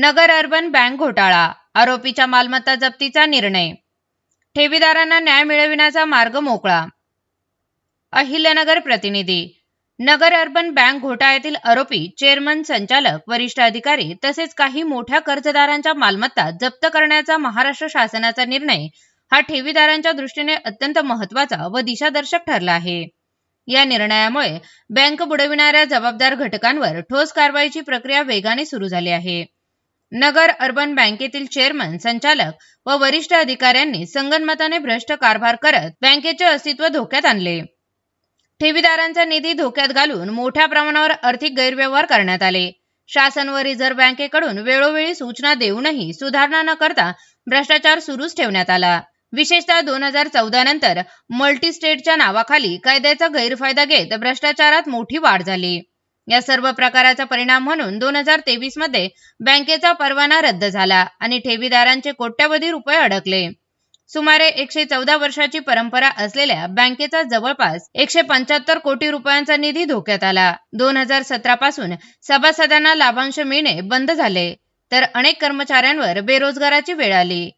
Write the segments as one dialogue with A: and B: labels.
A: नगर urban bank घोटाळा, आरोपीच्या मालमत्ता जप्तीचा निर्णय, ठेवीदारांना न्याय मिळविण्याचा मार्ग मोकळा. अहिल्यानगर प्रतिनिधी. नगर अर्बन बँक घोटाळ्यातील आरोपी, चेअरमन, संचालक, वरिष्ठ अधिकारी तसेच काही मोठ्या कर्जदारांच्या मालमत्ता जप्त करण्याचा महाराष्ट्र शासनाचा निर्णय हा ठेवीदारांच्या दृष्टीने अत्यंत महत्त्वाचा व दिशादर्शक ठरला आहे. या निर्णयामुळे बँक बुडविणाऱ्या जबाबदार घटकांवर ठोस कारवाईची प्रक्रिया वेगाने सुरू झाली आहे. नगर अर्बन बँकेतील चेअरमन, संचालक व वरिष्ठ अधिकाऱ्यांनी संगनमताने भ्रष्ट कारभार करत बँकेचे अस्तित्व धोक्यात आणले. ठेवीदारांचा निधी धोक्यात घालून मोठ्या प्रमाणावर आर्थिक गैरव्यवहार करण्यात आले. शासन व रिझर्व्ह बँकेकडून वेळोवेळी सूचना देऊनही सुधारणा न करता भ्रष्टाचार सुरूच ठेवण्यात आला. विशेषतः 2014 नंतर मल्टी स्टेटच्या नावाखाली कायद्याचा गैरफायदा घेत भ्रष्टाचारात मोठी वाढ झाली. या सर्व प्रकाराचा परिणाम म्हणून 2023 मध्ये बँकेचा परवाना रद्द झाला आणि ठेवीदारांचे कोट्यवधी रुपये अडकले. सुमारे 114 वर्षाची परंपरा असलेल्या बँकेचा जवळपास 175 कोटी रुपयांचा निधी धोक्यात आला. 2017 पासून सभासदांना लाभांश मिळणे बंद झाले, तर अनेक कर्मचाऱ्यांवर बेरोजगाराची वेळ आली.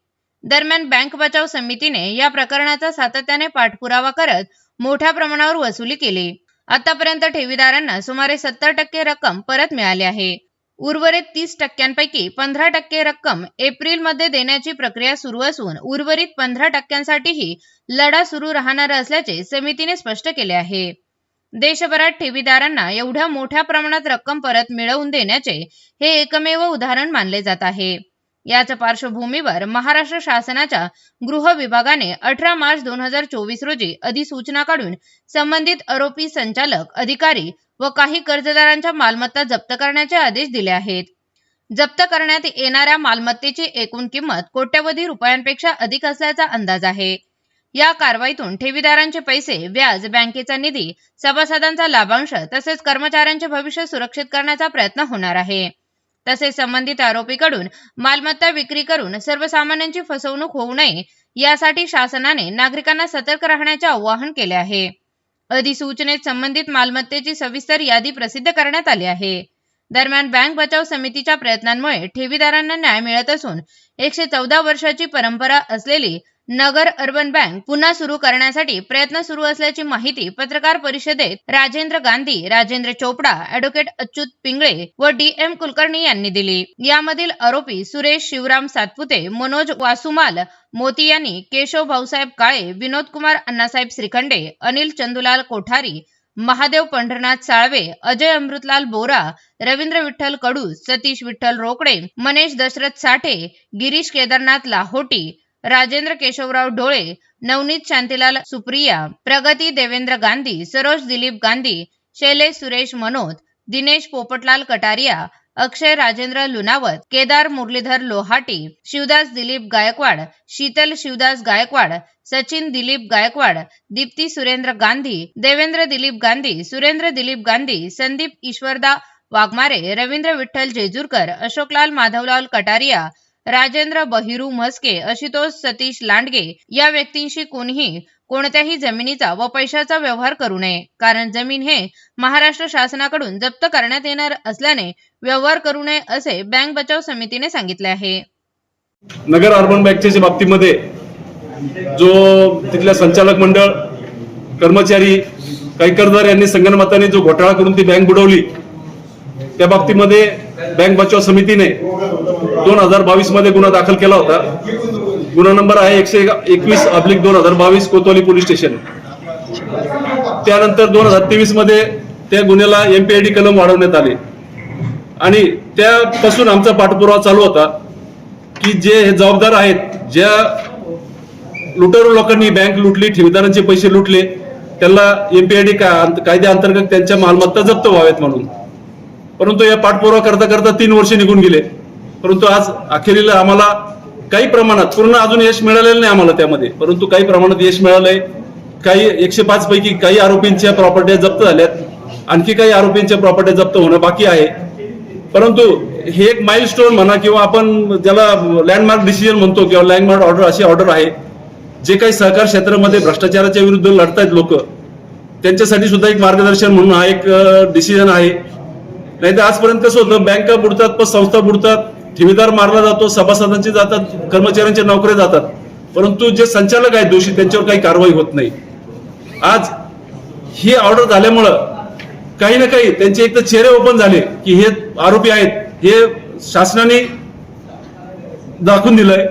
A: दरम्यान बँक बचाव समितीने या प्रकरणाचा सातत्याने पाठपुरावा करत मोठ्या प्रमाणावर वसुली केली. आतापर्यंत ठेवीदारांना सुमारे 70% रक्कम परत मिळाली आहे. उर्वरित 30% 15% रक्कम एप्रिलमध्ये देण्याची प्रक्रिया सुरू असून उर्वरित 15%साठीही लढा सुरू राहणार असल्याचे समितीने स्पष्ट केले आहे. देशभरात ठेवीदारांना एवढ्या मोठ्या प्रमाणात रक्कम परत मिळवून देण्याचे हे एकमेव उदाहरण मानले जात आहे. याच पार्श्वभूमीवर महाराष्ट्र शासनाच्या गृह विभागाने 18 मार्च 2024 रोजी अधिसूचना काढून संबंधित आरोपी, संचालक, अधिकारी व काही कर्जदारांच्या मालमत्ता जप्त करण्याचे आदेश दिले आहेत. जप्त करण्यात येणाऱ्या मालमत्तेची एकूण किंमत कोट्यवधी रुपयांपेक्षा अधिक असल्याचा अंदाज आहे. या कारवाईतून ठेवीदारांचे पैसे, व्याज, बँकेचा निधी, सभासदांचा लाभांश तसेच कर्मचाऱ्यांचे भविष्य सुरक्षित करण्याचा प्रयत्न होणार आहे. तसेच संबंधित आरोपीकडून मालमत्ता विक्री करून सर्वसामान्यांची फसवणूक होऊ नये यासाठी शासनाने नागरिकांना सतर्क राहण्याचे आवाहन केले आहे. अधिसूचनेत संबंधित मालमत्तेची सविस्तर यादी प्रसिद्ध करण्यात आली आहे. दरम्यान बँक बचाव समितीच्या प्रयत्नांमुळे ठेवीदारांना न्याय मिळत असून 114 वर्षाची परंपरा असलेली नगर अर्बन बँक पुन्हा सुरू करण्यासाठी प्रयत्न सुरू असल्याची माहिती पत्रकार परिषदेत राजेंद्र गांधी, राजेंद्र चोपडा, ॲडव्होकेट अच्युत पिंगळे व DM कुलकर्णी यांनी दिली. यामधील आरोपी सुरेश शिवराम सातपुते, मनोज वासुमाल मोतियानी, केशव भाऊसाहेब काळे, विनोद कुमार अण्णासाहेब श्रीखंडे, अनिल चंदुलाल कोठारी, महादेव पंढरनाथ साळवे, अजय अमृतलाल बोरा, रवींद्र विठ्ठल कडू, सतीश विठ्ठल रोकडे, मनेश दशरथ साठे, गिरीश केदारनाथ लाहोटी, राजेंद्र केशवराव डोळे, नवनीत शांतीलाल सुप्रिया, प्रगती देवेंद्र गांधी, सरोज दिलीप गांधी, शैलेश सुरेश मनोत, दिनेश पोपटलाल कटारिया, अक्षय राजेंद्र लुनावत, केदार मुरलीधर लोहाटी, शिवदास दिलीप गायकवाड, शीतल शिवदास गायकवाड, सचिन दिलीप गायकवाड, दीप्ती सुरेंद्र गांधी, देवेंद्र दिलीप गांधी, सुरेंद्र दिलीप गांधी, संदीप ईश्वरदा वाघमारे, रवींद्र विठ्ठल जेजूरकर, अशोकलाल माधवलाल कटारिया, राजेंद्र बहिरू म्हस्के, आशुतोष सतीश लांडगे या व्यक्तींशी कोणीही कोणत्याही जमिनीचा व पैशाचा व्यवहार करू नये, कारण जमीन हे महाराष्ट्र शासनाकडून जप्त करण्यात येणार असल्याने व्यवहार करू नये असे बँक बचाव समितीने सांगितले आहे.
B: नगर अर्बन बँकेच्या बाबतीमध्ये जो तिथल्या संचालक मंडळ, कर्मचारी, काही कर्जदार यांनी संगनमताने जो घोटाळा करून ती बँक बुडवली, त्या बाबतीमध्ये बँक बचाव समितीने 2022 मध्ये गुन्हा दाखल केला होता. गुन्हा नंबर आहे 121/2022 कोतवाली पोलीस स्टेशन. त्यानंतर 2023 मध्ये त्या गुन्ह्याला MPID कलम वाढवण्यात आले आणि त्यापासून आमचा पाठपुरावा चालू होता की जे हे जबाबदार आहेत, ज्या लुटेरू लोकांनी बँक लुटली, ठेवीदारांचे पैसे लुटले, त्यांना MPID कायद्याअंतर्गत त्यांच्या मालमत्ता जप्त व्हाव्यात म्हणून. परंतु या पाठपुरावा करता करता 3 वर्ष निघून गेले. परंतु आज अखेरीला आम्हाला काही प्रमाणात, पूर्ण अजून यश मिळालेलं नाही आम्हाला त्यामध्ये, परंतु काही प्रमाणात यश मिळालंय. काही 105 पैकी काही आरोपींच्या प्रॉपर्ट्या जप्त झाल्यात, आणखी काही आरोपींच्या प्रॉपर्ट्या जप्त होणं बाकी आहे. परंतु हे एक माइलस्टोन म्हणा किंवा आपण ज्याला लँडमार्क डिसिजन म्हणतो किंवा लँडमार्क ऑर्डर अशी ऑर्डर आहे. जे काही सहकार क्षेत्रामध्ये भ्रष्टाचाराच्या विरुद्ध लढतायत लोक, त्यांच्यासाठी सुद्धा एक मार्गदर्शन म्हणून हा एक डिसिजन आहे. नाही तर आजपर्यंत कसं होतं, बँका बुडतात पण संस्था बुडतात, ठेवीदार मारला जातो, सभासदांचे जातात, कर्मचाऱ्यांच्या नोकऱ्या जातात, परंतु जे संचालक आहेत दोषी त्यांच्यावर काही कारवाई होत नाही. आज ही ऑर्डर झाल्यामुळं काही ना काही त्यांचे एक तर चेहरे ओपन झाले की हे आरोपी आहेत, हे शासनाने दाखवून दिलंय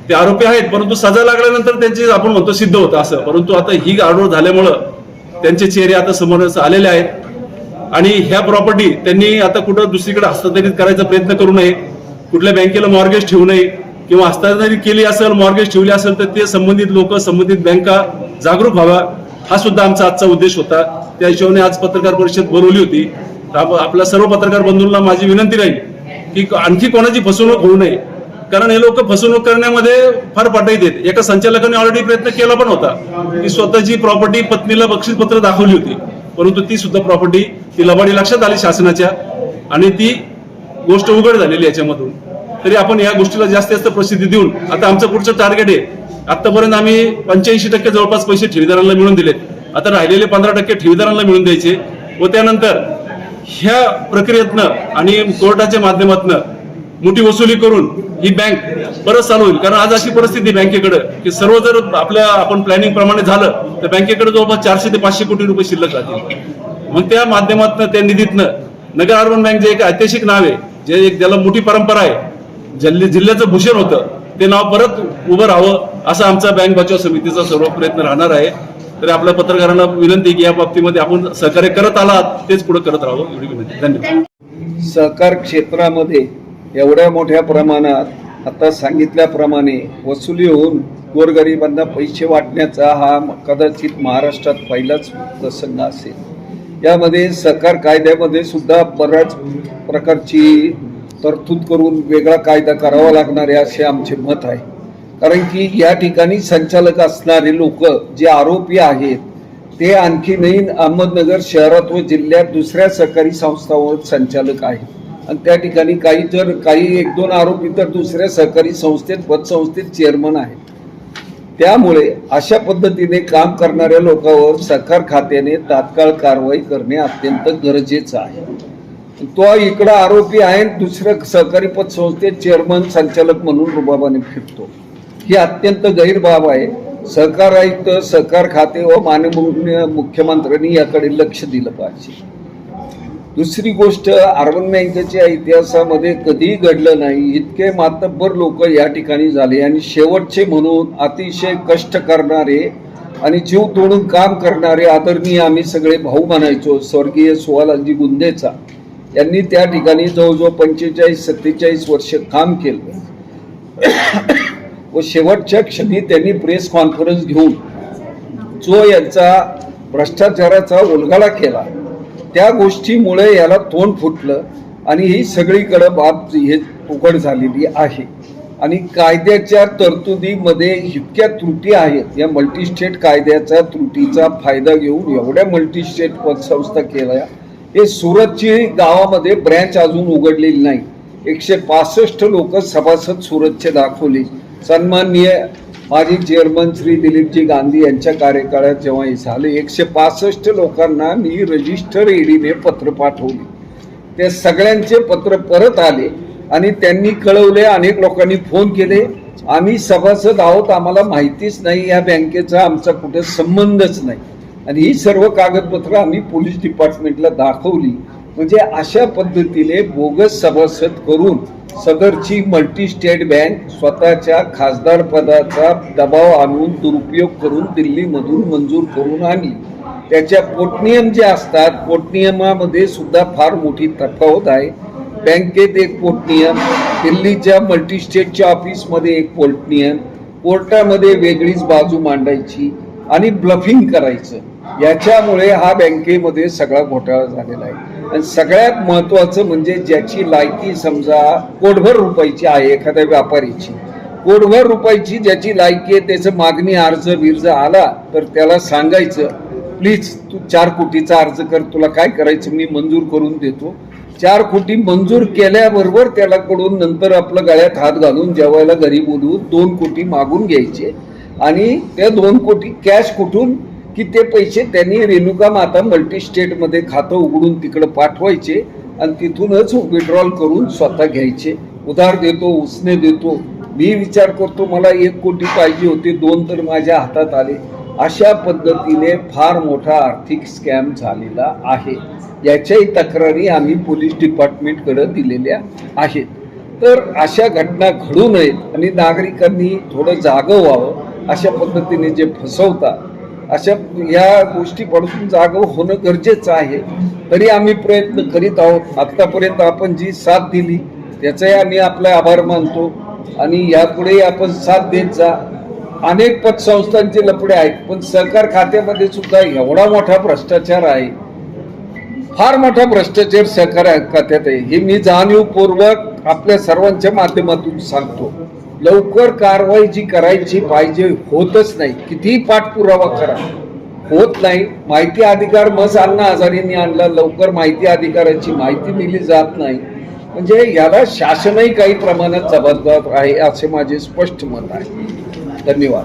B: ते आरोपी आहेत, परंतु सजा लागल्यानंतर त्यांचे आपण म्हणतो सिद्ध होतं असं. परंतु आता ही ऑर्डर झाल्यामुळं त्यांचे चेहरे आता समोर आलेले आहेत आणि ह्या प्रॉपर्टी त्यांनी आता कुठं दुसरीकडे हस्तांतरित करायचा प्रयत्न करू नये, कुठल्या बँकेला मॉर्गेज ठेवू नये किंवा हस्तांतरित केली असेल, मॉर्गेज ठेवली असेल तर ते संबंधित लोक, संबंधित बँका जागरूक व्हावा, हा सुद्धा आमचा आजचा उद्देश होता. त्या हिशोबाने आज पत्रकार परिषद बोलवली होती. आपल्या सर्व पत्रकार बंधूंना माझी विनंती राहील की आणखी कोणाची फसवणूक होऊ नये, कारण हे लोक फसवणूक करण्यामध्ये फार पाठायत आहेत. एका संचालकाने ऑलरेडी प्रयत्न केला पण होता की स्वतःची प्रॉपर्टी पत्नीला बक्षीसपत्र दाखवली होती, परंतु ती सुद्धा प्रॉपर्टी ती लबाडी लक्षात आली शासनाच्या आणि ती गोष्ट उघड झालेली याच्यामधून. तरी आपण या गोष्टीला जास्त प्रसिद्धी देऊन आता आमचं पुढचं टार्गेट आहे. आतापर्यंत आम्ही 85% जवळपास पैसे ठेवीदारांना मिळून दिलेत. आता राहिलेले 15% ठेवीदारांना मिळून द्यायचे व त्यानंतर ह्या प्रक्रियेतनं आणि कोर्टाच्या माध्यमातून मोठी वसुली करून ही बँक परत चालू होईल. कारण आज अशी परिस्थिती बँकेकडे की सर्व जर आपण प्लॅनिंग प्रमाणे झालं तर बँकेकडे जवळपास 400 ते 500 कोटी रुपये शिल्लक राहतील. मग त्या माध्यमातून त्या निधीतनं नगर अर्बन बँक जे एक ऐतिहासिक नाव आहे, जे एक ज्याला मोठी परंपरा आहे, जिल्ह्याचं भूषण होतं, ते नाव परत उभं राहावं असा आमचा बँक बचाव समितीचा सर्व प्रयत्न राहणार आहे. तरी आपल्या पत्रकारांना विनंती की या बाबतीमध्ये आपण सहकार्य करत आलात तेच पुढे करत राहावं एवढी विनंती. धन्यवाद.
C: सहकार क्षेत्रामध्ये एवढ्या मोठ्या प्रमाणात आता सांगितल्याप्रमाणे वसुली होऊन गोरगरिबांना पैसे वाटण्याचा हा कदाचित महाराष्ट्रात पहिलाच प्रसंग असेल. यामध्ये सहकार कायद्यामध्ये सुद्धा बऱ्याच प्रकारची तरतूद करून वेगळा कायदा करावा लागणार आहे असे आमचे मत आहे. कारण की या ठिकाणी संचालक असणारे लोक जे आरोपी आहेत ते आणखीनही अहमदनगर शहरात व जिल्ह्यात दुसऱ्या सहकारी संस्थांवर संचालक आहेत आणि त्या ठिकाणी काही 1-2 आरोपी तर दुसऱ्या सहकारी संस्थेत पतसंस्थेत चेअरमन आहेत. त्यामुळे अशा पद्धतीने काम करणाऱ्या लोकांवर सहकार खात्याने तात्काळ कारवाई करणे अत्यंत गरजेचं आहे. तो इकडं आरोपी आहे, दुसऱ्या सहकारी पतसंस्थेत चेअरमन संचालक म्हणून रुबाबाने फिरतो. ही अत्यंत गैर बाब आहे. सहकार आयुक्त, सहकार खाते व माननीय मुख्यमंत्र्यांनी याकडे लक्ष दिलं पाहिजे. दुसरी गोष्ट, अर्बन बँकेच्या इतिहासामध्ये कधीही घडलं नाही इतके मातब्बर लोक या ठिकाणी झाले आणि शेवटचे म्हणून अतिशय कष्ट करणारे आणि जीव तोडून काम करणारे आदरणीय आम्ही सगळे भाऊ म्हणायचो स्वर्गीय सुवालाजी गुंदेचा यांनी त्या ठिकाणी जवळजवळ 45-47 वर्ष काम केलं व शेवटच्या क्षणी त्यांनी प्रेस कॉन्फरन्स घेऊन जो यांचा भ्रष्टाचाराचा उलगडा केला त्या गोष्टीमुळे याला तोंड फुटलं आणि ही सगळीकडे बाब हे उघड झालेली आहे. आणि कायद्याच्या तरतुदीमध्ये इतक्या त्रुटी आहेत. या मल्टीस्टेट कायद्याचा त्रुटीचा फायदा घेऊन एवढ्या मल्टीस्टेट पतसंस्था केल्या. हे सुरतची गावामध्ये ब्रँच अजून उघडलेली नाही. 165 लोक सभासद सुरतचे दाखवले. सन्माननीय माजी चेअरमन श्री दिलीपजी गांधी यांच्या कार्यकाळात जेव्हा हे झाले 165 लोकांना मी रजिस्टर ईडीने पत्र पाठवले. ते सगळ्यांचे पत्र परत आले आणि त्यांनी कळवले. अनेक लोकांनी फोन केले, आम्ही सभासद आहोत, आम्हाला माहितीच नाही, या बँकेचा आमचा कुठे संबंधच नाही. आणि ही सर्व कागदपत्र आम्ही पोलीस डिपार्टमेंटला दाखवली. म्हणजे अशा पद्धतीने बोगस सभासद करून सदरची मल्टीस्टेट बँक स्वतःच्या खासदार पदाचा दबाव आणून दुरुपयोग करून दिल्लीमधून मंजूर करून आणली. त्याच्या पोटनियम जे असतात, पोटनियमामध्ये सुद्धा फार मोठी तफावत आहे. बँकेत एक पोटनियम, दिल्लीच्या मल्टीस्टेटच्या ऑफिसमध्ये एक पोटनियम, कोर्टामध्ये वेगळीच बाजू मांडायची आणि ब्लफिंग करायचं. याच्यामुळे हा बँकेमध्ये सगळा घोटाळा झालेला आहे. आणि सगळ्यात महत्त्वाचं म्हणजे ज्याची लायकी समजा कोटभर रुपयाची आहे, एखाद्या व्यापारीची कोटभर रुपयाची ज्याची लायकी आहे, त्याचं मागणी अर्ज आला तर त्याला सांगायचं प्लीज तू 4 कोटीचा अर्ज कर, तुला काय करायचं मी मंजूर करून देतो. 4 कोटी मंजूर केल्याबरोबर त्याला कडून नंतर आपलं गळ्यात हात घालून जेवायला घरी बोलवून 2 कोटी मागून घ्यायचे आणि त्या 2 कोटी कॅश कुठून की ते पैसे त्यांनी रेणुका माता मल्टीस्टेटमध्ये खातं उघडून तिकडं पाठवायचे आणि तिथूनच विड्रॉल करून स्वतः घ्यायचे. उधार देतो, उसने देतो. मी विचार करतो मला 1 कोटी पाहिजे होते, 2 तर माझ्या हातात आले. अशा पद्धतीने फार मोठा आर्थिक स्कॅम झालेला आहे. याच्याही तक्रारी आम्ही पोलीस डिपार्टमेंटकडे दिलेल्या आहेत. तर अशा घटना घडू नयेत आणि नागरिकांनी थोडं जागं व्हावं. अशा पद्धतीने जे फसवतात अशा या गोष्टीपासून जागं होणं गरजेचं आहे. तरी आम्ही प्रयत्न करीत आहोत. आत्तापर्यंत आपण जी साथ दिली त्याचाही आम्ही आपले आभार मानतो आणि यापुढे आपण साथ देत जा. अनेक पतसंस्थांचे लफडे आहेत, पण सहकार खात्यामध्ये सुद्धा एवढा मोठा भ्रष्टाचार आहे, फार मोठा भ्रष्टाचार सहकार खात्यात आहे. हे मी जाणीवपूर्वक आपल्या सर्वांच्या माध्यमातून सांगतो. लवकर कारवाई जी करायची पाहिजे होतच नाही. कितीही पाठपुरावा करा, होत नाही. माहिती अधिकार मस अण्णा हजारेंनी आणला, लवकर माहिती अधिकाराची माहिती दिली जात नाही. म्हणजे याला शासनही काही प्रमाणात जबाबदार आहे असे माझे स्पष्ट मत आहे. धन्यवाद.